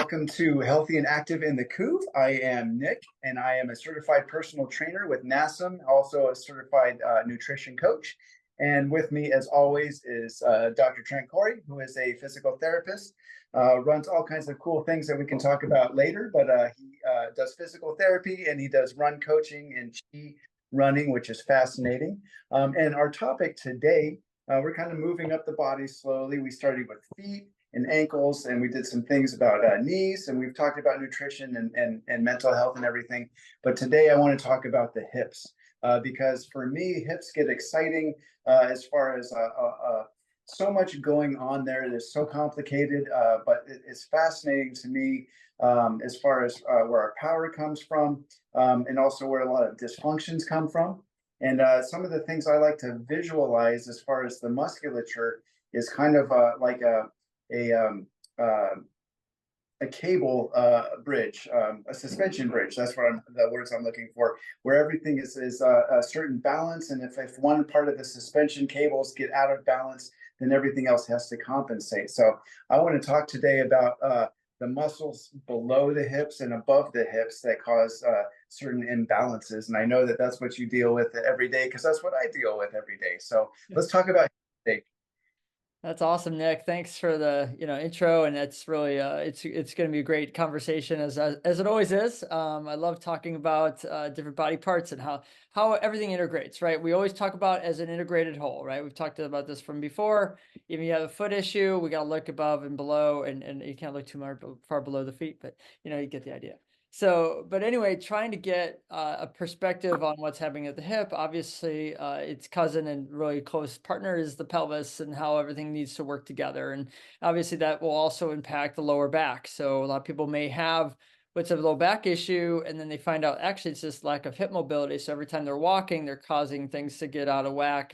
Welcome to Healthy and Active in the Couve. I am Nick, and I am a certified personal trainer with NASM, also a certified nutrition coach. And with me, as always, is Dr. Trent, who is a physical therapist, runs all kinds of cool things that we can talk about later. But he does physical therapy and he does run coaching and chi running, which is fascinating. And our topic today, we're kind of moving up the body slowly. We started with feet and ankles, and we did some things about knees, and we've talked about nutrition and mental health and everything. But today I want to talk about the hips, because for me, hips get exciting as far as so much going on there. It is so complicated, but it's fascinating to me, as far as where our power comes from, and also where a lot of dysfunctions come from. And some of the things I like to visualize as far as the musculature is kind of like a um, uh, a cable bridge, a suspension bridge. That's what the words I'm looking for, where everything is a certain balance, and if one part of the suspension cables get out of balance, then everything else has to compensate. So I want to talk today about the muscles below the hips and above the hips that cause certain imbalances, and I know that that's what you deal with every day because that's what I deal with every day. So let's talk about today. That's awesome, Nick. Thanks for the intro, and that's really it's going to be a great conversation as it always is. I love talking about different body parts and how everything integrates. Right? We always talk about as an integrated whole. Right? We've talked about this from before. Even you have a foot issue, we got to look above and below, and you can't look too far below the feet, but you get the idea. So, but anyway, trying to get a perspective on what's happening at the hip. Obviously, its cousin and really close partner is the pelvis and how everything needs to work together. And obviously, that will also impact the lower back. So, a lot of people may have what's a low back issue, and then they find out actually it's just lack of hip mobility. So, every time they're walking, they're causing things to get out of whack.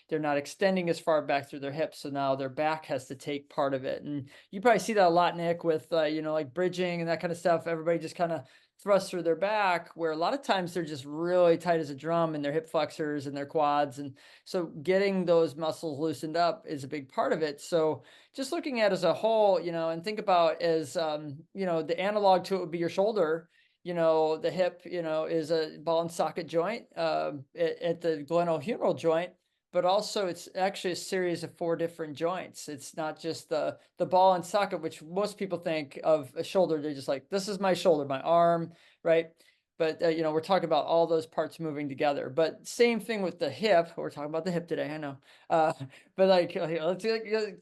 They're not extending as far back through their hips, so now their back has to take part of it. And you probably see that a lot, Nick, with like bridging and that kind of stuff. Everybody just kind of thrusts through their back, where a lot of times they're just really tight as a drum in their hip flexors and their quads. And so getting those muscles loosened up is a big part of it. So just looking at it as a whole, and think about as the analog to it would be your shoulder. The hip, is a ball and socket joint at the glenohumeral joint, but also it's actually a series of four different joints. It's not just the ball and socket, which most people think of a shoulder. They're just like, this is my shoulder, my arm, right? But we're talking about all those parts moving together. But same thing with the hip. We're talking about the hip today, I know. But like, let's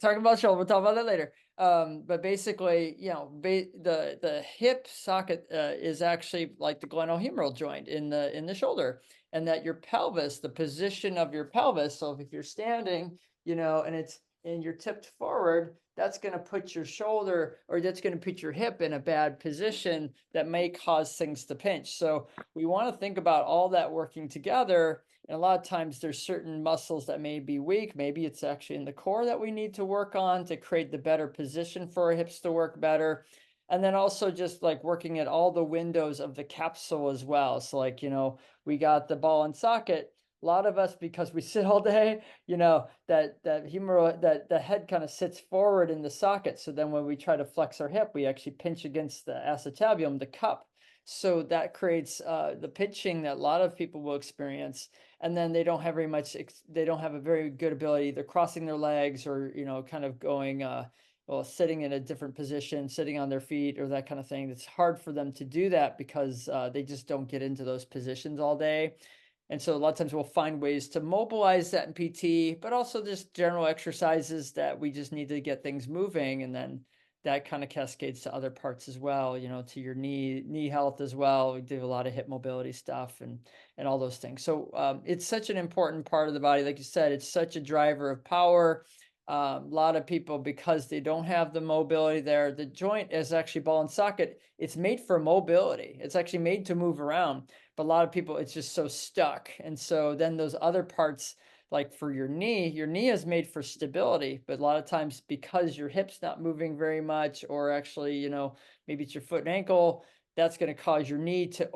talk about shoulder. We'll talk about that later. But basically, the hip socket is actually like the glenohumeral joint in the shoulder, and that your pelvis, the position of your pelvis. So if you're standing, and you're tipped forward, that's going to put your shoulder, or that's going to put your hip in a bad position that may cause things to pinch. So we want to think about all that working together. And a lot of times there's certain muscles that may be weak. Maybe it's actually in the core that we need to work on to create the better position for our hips to work better. And then also just like working at all the windows of the capsule as well. So like, we got the ball and socket. A lot of us, because we sit all day, that the head kind of sits forward in the socket. So then when we try to flex our hip, we actually pinch against the acetabular, the cup. So that creates the pitching that a lot of people will experience. And then they don't have they don't have a very good ability either crossing their legs or, kind of going, sitting in a different position, sitting on their feet or that kind of thing. It's hard for them to do that because they just don't get into those positions all day. And so a lot of times we'll find ways to mobilize that in PT, but also just general exercises that we just need to get things moving. And then that kind of cascades to other parts as well, to your knee health as well. We do a lot of hip mobility stuff and all those things. So it's such an important part of the body. Like you said, it's such a driver of power. A lot of people, because they don't have the mobility there, the joint is actually ball and socket. It's made for mobility. It's actually made to move around. But a lot of people, it's just so stuck. And so then those other parts, like for your knee is made for stability. But a lot of times because your hip's not moving very much, or actually, maybe it's your foot and ankle, that's going to cause your knee to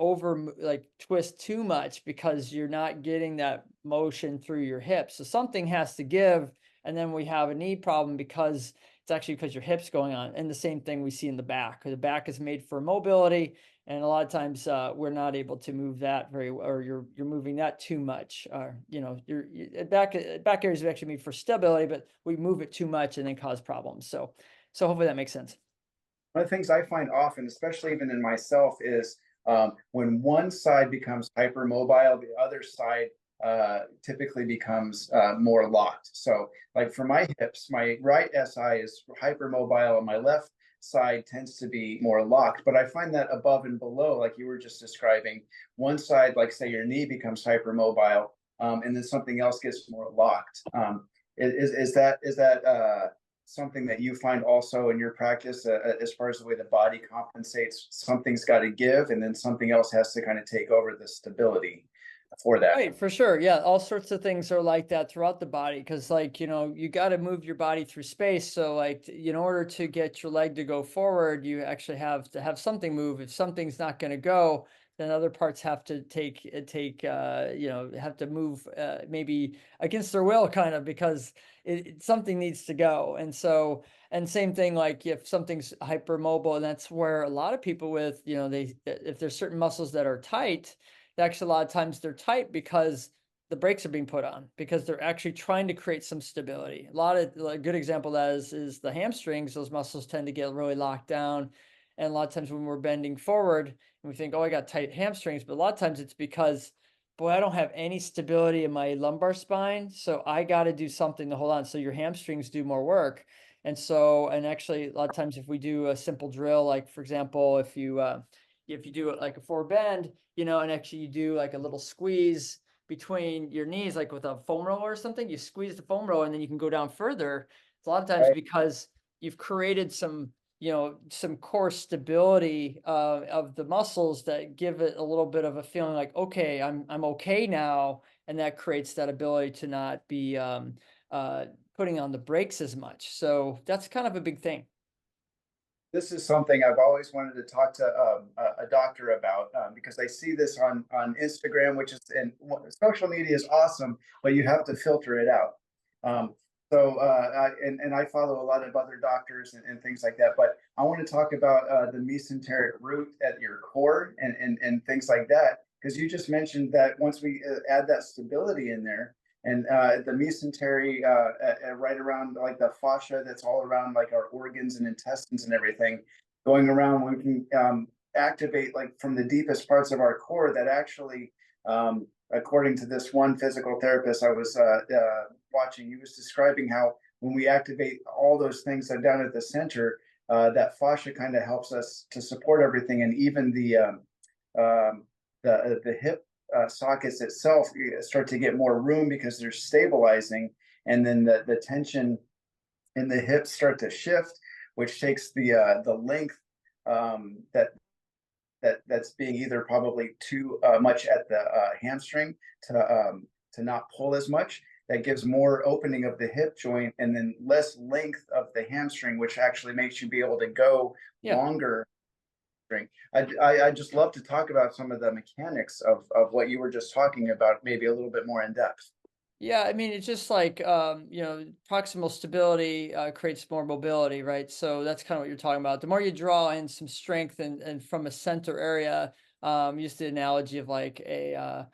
twist too much because you're not getting that motion through your hip. So something has to give. And then we have a knee problem because it's actually because your hip's going on. And the same thing we see in the back. The back is made for mobility, and a lot of times we're not able to move that very, or you're moving that too much. Your back areas are actually made for stability, but we move it too much and then cause problems. So hopefully that makes sense. One of the things I find often, especially even in myself, is when one side becomes hypermobile, the other side typically becomes more locked. So, like for my hips, my right SI is hypermobile, and my left side tends to be more locked. But I find that above and below, like you were just describing, one side, like say your knee, becomes hypermobile, and then something else gets more locked. Is that something that you find also in your practice, as far as the way the body compensates? Something's got to give, and then something else has to kind of take over the stability for that. Right, for sure. Yeah, all sorts of things are like that throughout the body because, like, you got to move your body through space. So, like, in order to get your leg to go forward, you actually have to have something move. If something's not going to go, then other parts have to have to move maybe against their will, kind of, because something needs to go. And so, and same thing, like if something's hypermobile, and that's where a lot of people with, if there's certain muscles that are tight, actually a lot of times they're tight because the brakes are being put on because they're actually trying to create some stability. A lot of a good example of that is the hamstrings. Those muscles tend to get really locked down. And a lot of times when we're bending forward and we think, oh, I got tight hamstrings, but a lot of times it's because, boy, I don't have any stability in my lumbar spine. So I got to do something to hold on. So your hamstrings do more work. And so, and actually a lot of times if we do a simple drill, like for example, if you do it like a forward bend, and actually you do like a little squeeze between your knees, like with a foam roller or something, you squeeze the foam roller and then you can go down further. It's a lot of times Right. because you've created some core stability of the muscles that give it a little bit of a feeling like, okay, I'm okay now. And that creates that ability to not be putting on the brakes as much. So that's kind of a big thing. This is something I've always wanted to talk to a doctor about, because I see this on Instagram, which is, and social media is awesome, but you have to filter it out. Um, and I follow a lot of other doctors and things like that, but I want to talk about the mesenteric root at your core and things like that, because you just mentioned that once we add that stability in there, and the mesentery right around like the fascia that's all around like our organs and intestines and everything going around, we can activate like from the deepest parts of our core that actually, according to this one physical therapist I was watching, he was describing how when we activate all those things that down at the center, that fascia kind of helps us to support everything, and even the hip sockets itself start to get more room because they're stabilizing, and then the tension in the hips start to shift, which takes the length that that's being either probably too much at the hamstring to not pull as much. That gives more opening of the hip joint and then less length of the hamstring, which actually makes you be able to go Yeah. longer. I just love to talk about some of the mechanics of what you were just talking about, maybe a little bit more in depth. Yeah, I mean, it's just like, proximal stability creates more mobility, right? So that's kind of what you're talking about. The more you draw in some strength and from a center area, use the analogy of like a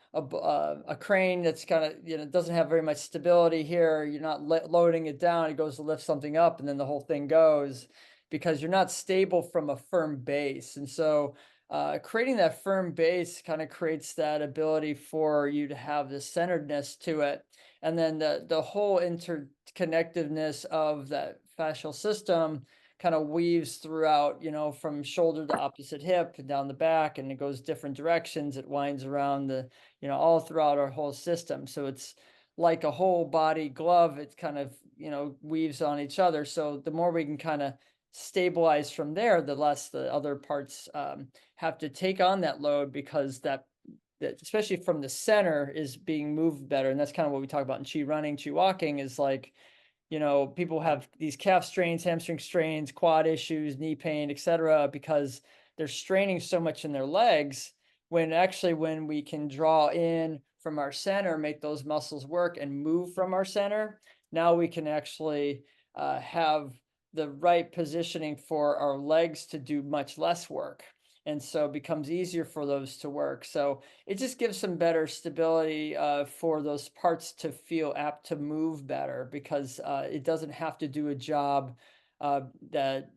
crane that's kind of, doesn't have very much stability here. You're not loading it down. It goes to lift something up and then the whole thing goes because you're not stable from a firm base. And so, creating that firm base kind of creates that ability for you to have this centeredness to it, and then the whole interconnectedness of that fascial system kind of weaves throughout, from shoulder to opposite hip and down the back, and it goes different directions. It winds around all throughout our whole system. So it's like a whole body glove. It kind of, weaves on each other. So the more we can kind of stabilize from there, the less the other parts have to take on that load, because that especially from the center is being moved better. And that's kind of what we talk about in chi running, chi walking, is like, people have these calf strains, hamstring strains, quad issues, knee pain, etc., because they're straining so much in their legs, when actually when we can draw in from our center, make those muscles work and move from our center, now we can actually have the right positioning for our legs to do much less work. And so it becomes easier for those to work. So it just gives some better stability for those parts to feel apt to move better because it doesn't have to do a job that,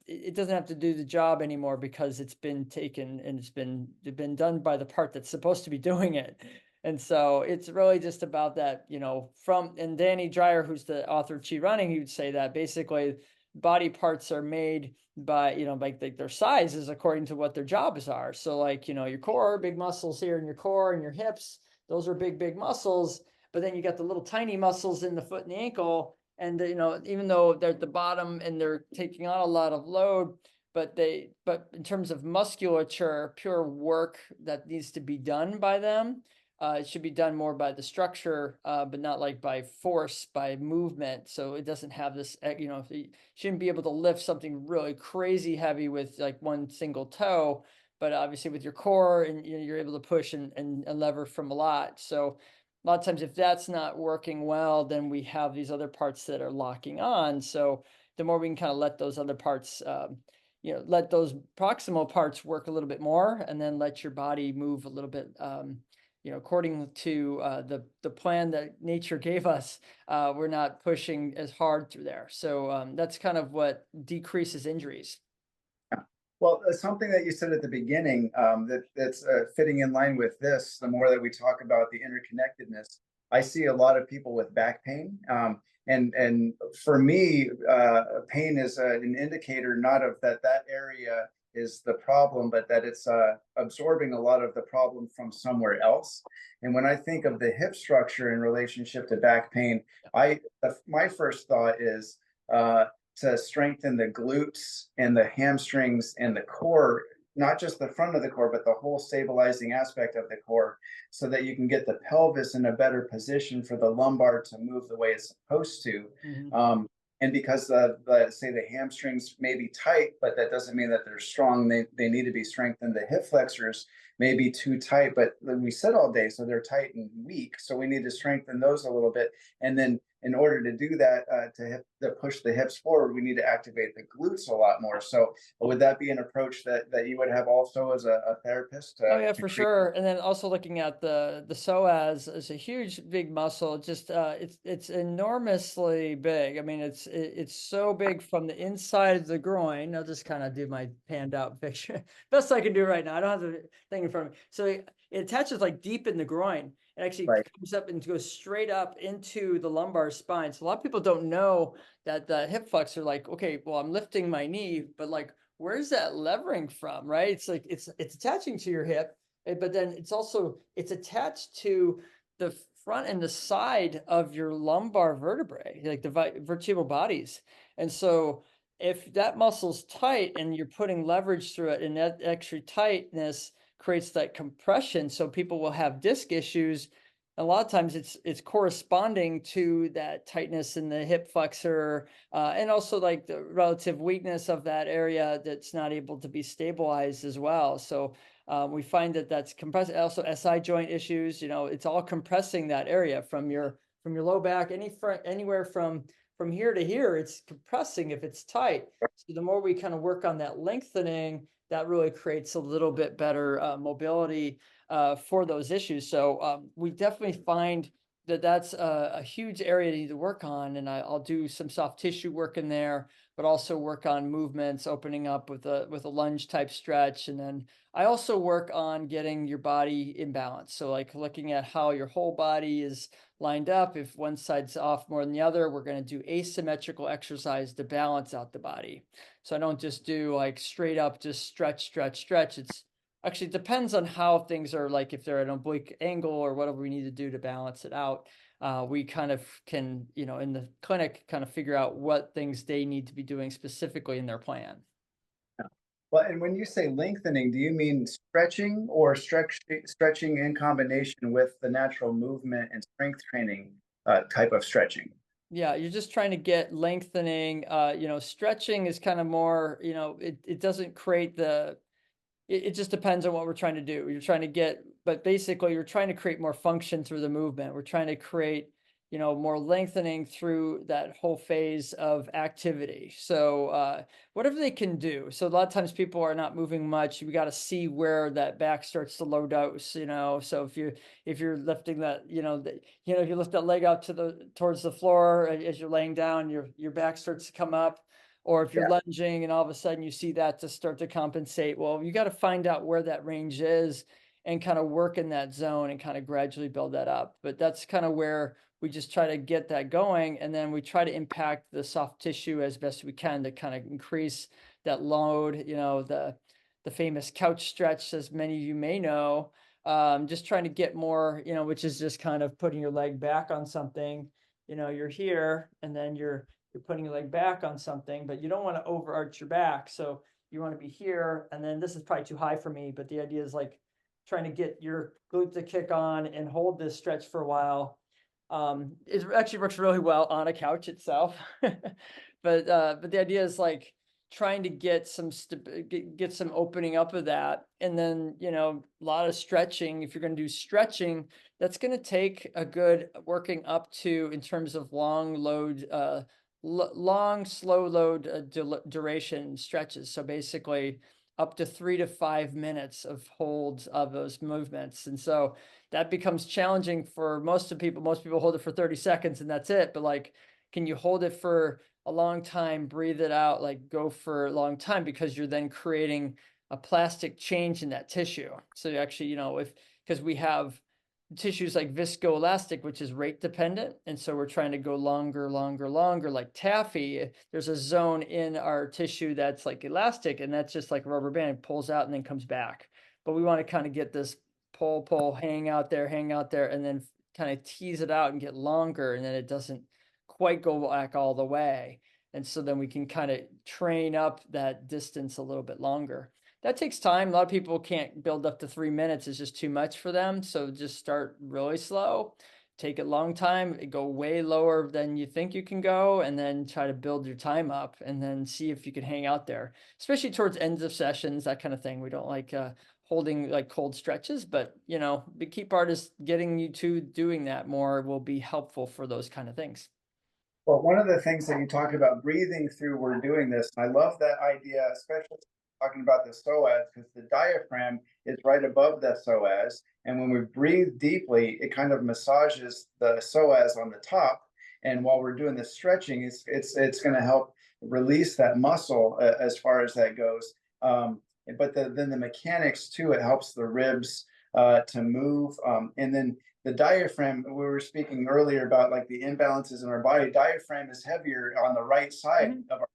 it doesn't have to do the job anymore because it's been taken and it's been done by the part that's supposed to be doing it. And so it's really just about that, and Danny Dreyer, who's the author of Chi Running, he would say that basically body parts are made by, like their size is according to what their jobs are. So like, your core, big muscles here in your core and your hips, those are big, big muscles. But then you got the little tiny muscles in the foot and the ankle. And, even though they're at the bottom and they're taking on a lot of load, but in terms of musculature, pure work that needs to be done by them, it should be done more by the structure, but not like by force, by movement. So it doesn't have this, you shouldn't be able to lift something really crazy heavy with like one single toe, but obviously with your core and you're able to push and lever from a lot. So a lot of times if that's not working well, then we have these other parts that are locking on. So the more we can kind of let those other parts, let those proximal parts work a little bit more and then let your body move a little bit, according to the plan that nature gave us, we're not pushing as hard through there. So that's kind of what decreases injuries. Well, something that you said at the beginning, that's fitting in line with this. The more that we talk about the interconnectedness, I see a lot of people with back pain, and for me, pain is an indicator not of that area is the problem, but that it's absorbing a lot of the problem from somewhere else. And when I think of the hip structure in relationship to back pain, my first thought is to strengthen the glutes and the hamstrings and the core, not just the front of the core, but the whole stabilizing aspect of the core, so that you can get the pelvis in a better position for the lumbar to move the way it's supposed to. Mm-hmm. And because say the hamstrings may be tight, but that doesn't mean that they're strong. They need to be strengthened. The hip flexors may be too tight, but we sit all day, so they're tight and weak. So we need to strengthen those a little bit. And then in order to do that, to push the hips forward, we need to activate the glutes a lot more. So would that be an approach that you would have also as a therapist Oh yeah, to for create? sure. And then also looking at the psoas is a huge big muscle. Just it's enormously big. I mean, it's so big from the inside of the groin. I'll just kind of do my panned out picture. Best I can do right now. I don't have the thing in front of me. So it attaches like deep in the groin. It actually Right. comes up and goes straight up into the lumbar spine. So a lot of people don't know that the hip flexor, like, okay, well, I'm lifting my knee, but like where's that levering from, right? It's like it's attaching to your hip, but then it's attached to the front and the side of your lumbar vertebrae, like the vertebral bodies. And so if that muscle's tight and you're putting leverage through it, and that extra tightness creates that compression, so people will have disc issues. A lot of times it's corresponding to that tightness in the hip flexor, and also like the relative weakness of that area that's not able to be stabilized as well. So we find that that's compressed. Also SI joint issues, it's all compressing that area from your low back, anywhere from here to here, it's compressing if it's tight. So the more we kind of work on that lengthening, that really creates a little bit better mobility for those issues. So we definitely find that that's a huge area to need to work on. And I'll do some soft tissue work in there, but also work on movements, opening up with a lunge type stretch. And then I also work on getting your body in balance. So like looking at how your whole body is lined up. If one side's off more than the other, we're going to do asymmetrical exercise to balance out the body. So I don't just do like straight up, just stretch, stretch, stretch. It's actually, it depends on how things are, like if they're at an oblique angle or whatever we need to do to balance it out. We kind of can, in the clinic, kind of figure out what things they need to be doing specifically in their plan. Well, and when you say lengthening, do you mean stretching or stretching in combination with the natural movement and strength training type of stretching? Yeah, you're just trying to get lengthening. Stretching is kind of more, it doesn't create it just depends on what we're trying to do. You're trying to get, but basically you're trying to create more function through the movement. We're trying to create, more lengthening through that whole phase of activity. So whatever they can do. So a lot of times people are not moving much. We got to see where that back starts to low dose. So if you're lifting that, if you lift that leg out towards the floor as you're laying down, your back starts to come up. Or if you're Yeah. lunging and all of a sudden you see that to start to compensate, well, you got to find out where that range is and kind of work in that zone and kind of gradually build that up. But that's kind of where we just try to get that going. And then we try to impact the soft tissue as best we can to kind of increase that load, the famous couch stretch, as many of you may know, just trying to get more, which is just kind of putting your leg back on something. You're here and then you're putting your leg back on something, but you don't want to overarch your back. So you want to be here. And then this is probably too high for me, but the idea is like trying to get your glute to kick on and hold this stretch for a while. It actually works really well on a couch itself. But the idea is like trying to get get some opening up of that. And then, a lot of stretching. If you're going to do stretching, that's going to take a good working up to in terms of long load, long, slow load duration stretches. So basically up to 3 to 5 minutes of holds of those movements. And so that becomes challenging for most people. Most people hold it for 30 seconds and that's it. But like, can you hold it for a long time, breathe it out, like go for a long time, because you're then creating a plastic change in that tissue. So you actually, because we have tissues like viscoelastic, which is rate dependent. And so we're trying to go longer, longer, longer, like taffy. There's a zone in our tissue that's like elastic, and that's just like a rubber band. It pulls out and then comes back. But we want to kind of get this pull, hang out there, and then kind of tease it out and get longer. And then it doesn't quite go back all the way. And so then we can kind of train up that distance a little bit longer. That takes time. A lot of people can't build up to 3 minutes. It's just too much for them. So just start really slow, take a long time, go way lower than you think you can go, and then try to build your time up and then see if you can hang out there, especially towards ends of sessions, that kind of thing. We don't like holding like cold stretches, but the key part is getting you to doing that more will be helpful for those kind of things. Well, one of the things that you talked about breathing through, we're doing this. I love that idea, especially talking about the psoas, because the diaphragm is right above the psoas. And when we breathe deeply, it kind of massages the psoas on the top. And while we're doing the stretching, it's going to help release that muscle as far as that goes. But then the mechanics too, it helps the ribs to move. And then the diaphragm, we were speaking earlier about like the imbalances in our body. Diaphragm is heavier on the right side of our.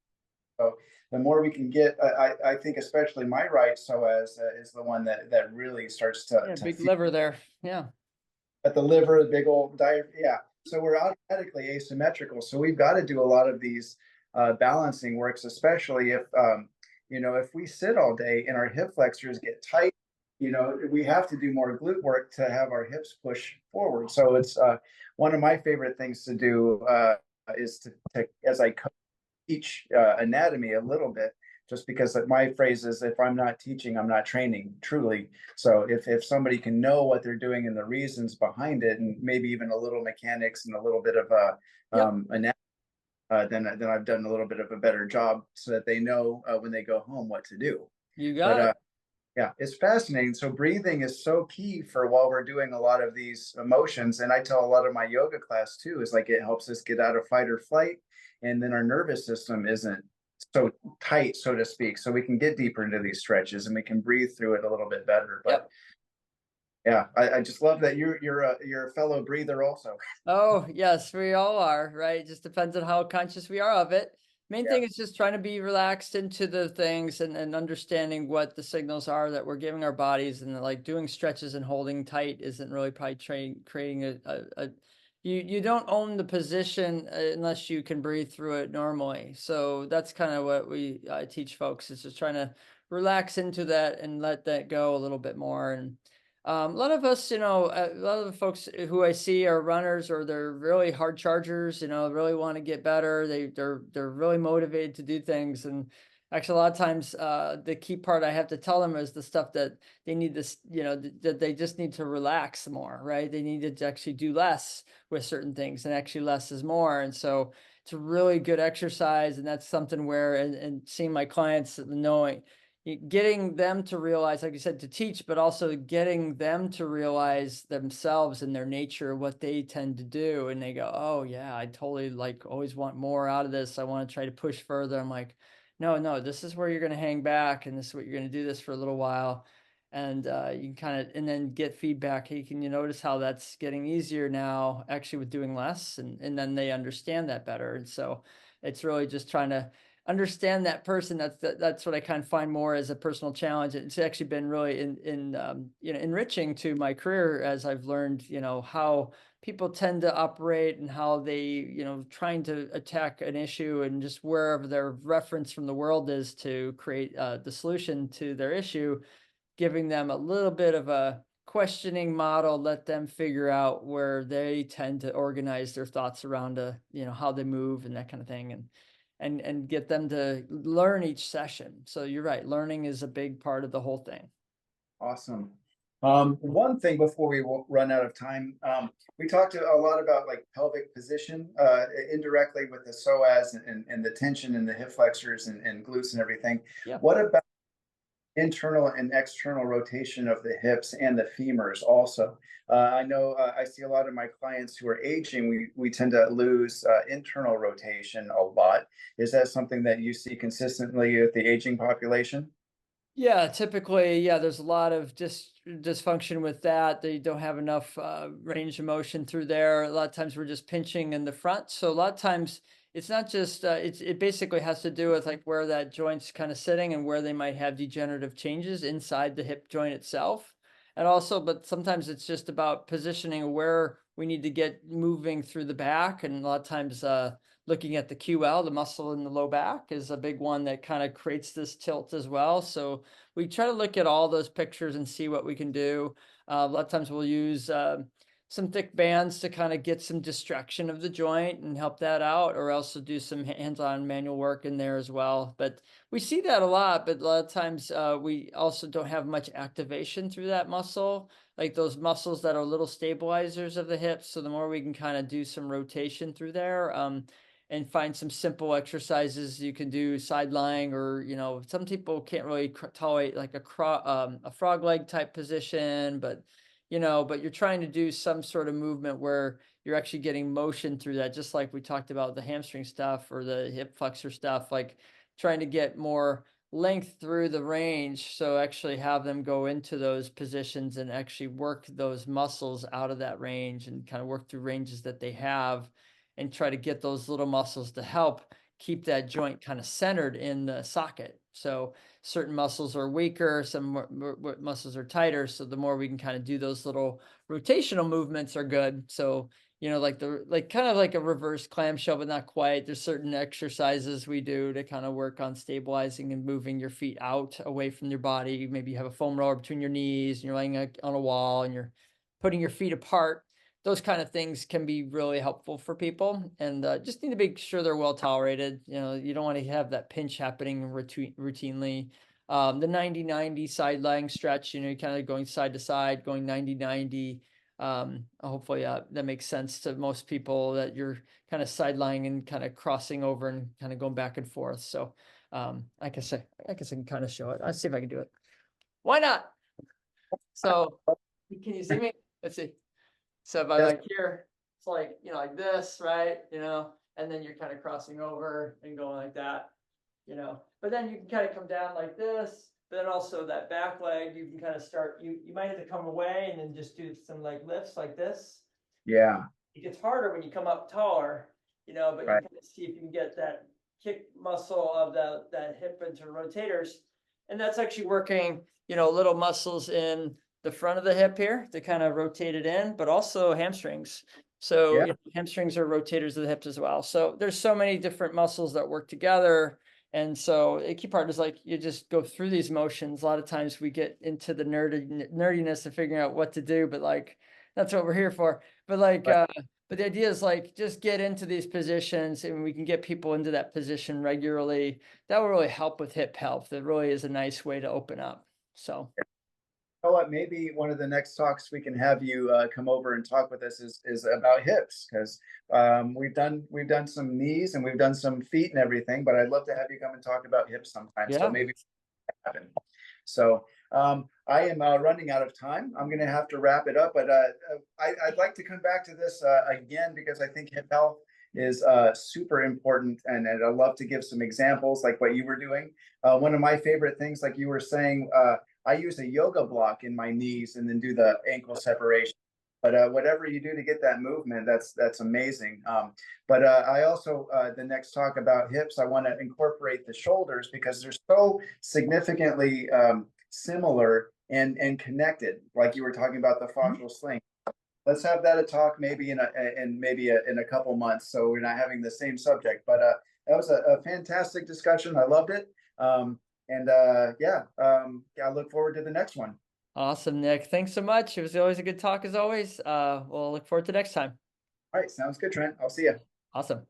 So the more we can get, I think especially my right psoas is the one that really starts to Big feel liver there. Yeah. at the liver, the big old diaphragm. Yeah. So we're automatically asymmetrical. So we've got to do a lot of these balancing works, especially if we sit all day and our hip flexors get tight, we have to do more glute work to have our hips push forward. So it's one of my favorite things to do is to as I teach anatomy a little bit, just because my phrase is, if I'm not teaching, I'm not training, truly. So if somebody can know what they're doing and the reasons behind it, and maybe even a little mechanics and a little bit of anatomy, then I've done a little bit of a better job, so that they know when they go home what to do. You got But it. yeah, it's fascinating. So breathing is so key for while we're doing a lot of these emotions. And I tell a lot of my yoga class too, is like it helps us get out of fight or flight. And then our nervous system isn't so tight, so to speak. So we can get deeper into these stretches and we can breathe through it a little bit better. But Yep. yeah, I just love that you're a fellow breather also. Oh, yes, we all are, right? It just depends on how conscious we are of it. Main Yeah. thing is just trying to be relaxed into the things and understanding what the signals are that we're giving our bodies, and like doing stretches and holding tight isn't really probably creating a you don't own the position unless you can breathe through it normally. So that's kind of what I teach folks, is just trying to relax into that and let that go a little bit more. And a lot of us, a lot of the folks who I see are runners, or they're really hard chargers, really want to get better. They're really motivated to do things. And Actually, a lot of times, the key part I have to tell them is the stuff that they need this, that they just need to relax more, right? They need to actually do less with certain things, and actually less is more. And so it's a really good exercise. And that's something where, and seeing my clients knowing, getting them to realize, like you said, to teach, but also getting them to realize themselves and their nature, what they tend to do. And they go, oh yeah, I totally like always want more out of this. I want to try to push further. I'm like, no, this is where you're going to hang back, and this is what you're going to do this for a little while. And you can kind of, and then get feedback. Hey, can you notice how that's getting easier now, actually with doing less? And then they understand that better. And so it's really just trying to understand that person. That's what I kind of find more as a personal challenge. It's actually been really enriching to my career, as I've learned, how people tend to operate and how they, trying to attack an issue, and just wherever their reference from the world is to create the solution to their issue, giving them a little bit of a questioning model, let them figure out where they tend to organize their thoughts around how they move and that kind of thing. And get them to learn each session. So you're right, learning is a big part of the whole thing. Awesome. One thing before we run out of time, we talked a lot about like pelvic position, indirectly with the psoas and the tension in the hip flexors and glutes and everything. Yeah. What about internal and external rotation of the hips and the femurs also? I know I see a lot of my clients who are aging, we tend to lose internal rotation a lot. Is that something that you see consistently with the aging population? Yeah, typically, yeah, there's a lot of dysfunction with that. They don't have enough range of motion through there. A lot of times we're just pinching in the front. So a lot of times it's not just it basically has to do with like where that joint's kind of sitting and where they might have degenerative changes inside the hip joint itself. And also, but sometimes it's just about positioning where we need to get moving through the back. And a lot of times looking at the QL, the muscle in the low back, is a big one that kind of creates this tilt as well. So we try to look at all those pictures and see what we can do. A lot of times we'll use some thick bands to kind of get some distraction of the joint and help that out, or also do some hands-on manual work in there as well. But we see that a lot, but a lot of times we also don't have much activation through that muscle, like those muscles that are little stabilizers of the hips. So the more we can kind of do some rotation through there, and find some simple exercises you can do side lying, or some people can't really tolerate like a frog leg type position, but you're trying to do some sort of movement where you're actually getting motion through that, just like we talked about the hamstring stuff or the hip flexor stuff, like trying to get more length through the range. So actually have them go into those positions and actually work those muscles out of that range, and kind of work through ranges that they have, and try to get those little muscles to help keep that joint kind of centered in the socket. So certain muscles are weaker, some muscles are tighter. So the more we can kind of do those little rotational movements are good. So, like kind of like a reverse clamshell, but not quite. There's certain exercises we do to kind of work on stabilizing and moving your feet out away from your body. Maybe you have a foam roller between your knees and you're laying on a wall and you're putting your feet apart. Those kind of things can be really helpful for people, and just need to make sure they're well tolerated. You don't want to have that pinch happening routinely. The 90-90 side lying stretch, you're kind of going side to side, going 90-90. Hopefully that makes sense to most people, that you're kind of side lying and kind of crossing over and kind of going back and forth. So I guess I can kind of show it. Let's see if I can do it. Why not? So can you see me? Let's see. So if I Yes. like here, it's like, like this, right? And then you're kind of crossing over and going like that, but then you can kind of come down like this. But then also that back leg, you can kind of start, you might have to come away and then just do some like lifts like this. Yeah. It gets harder when you come up taller, but you Right. kind of see if you can get that kick muscle of that hip into rotators. And that's actually working, little muscles in the front of the hip here to kind of rotate it in, but also hamstrings. So Yeah. hamstrings are rotators of the hips as well. So there's so many different muscles that work together. And so a key part is like you just go through these motions. A lot of times we get into the nerdiness of figuring out what to do, but like that's what we're here for. But like Right. But the idea is like just get into these positions and we can get people into that position regularly. That will really help with hip health. That really is a nice way to open up. So know what? Maybe one of the next talks we can have you come over and talk with us is about hips because we've done some knees and we've done some feet and everything, but I'd love to have you come and talk about hips sometime. So yeah, maybe happen. So I am running out of time. I'm going to have to wrap it up, but I'd like to come back to this again because I think hip health is super important, and I'd love to give some examples like what you were doing. One of my favorite things, like you were saying, I use a yoga block in my knees and then do the ankle separation. But whatever you do to get that movement, that's amazing. But I also the next talk about hips, I want to incorporate the shoulders because they're so significantly similar and connected. Like you were talking about the Mhm. fascial sling. Let's have that a talk maybe in a couple months, so we're not having the same subject. But that was a fantastic discussion. I loved it. And yeah, I look forward to the next one. Awesome, Nick. Thanks so much. It was always a good talk as always. We'll look forward to next time. All right, sounds good, Trent. I'll see you. Awesome.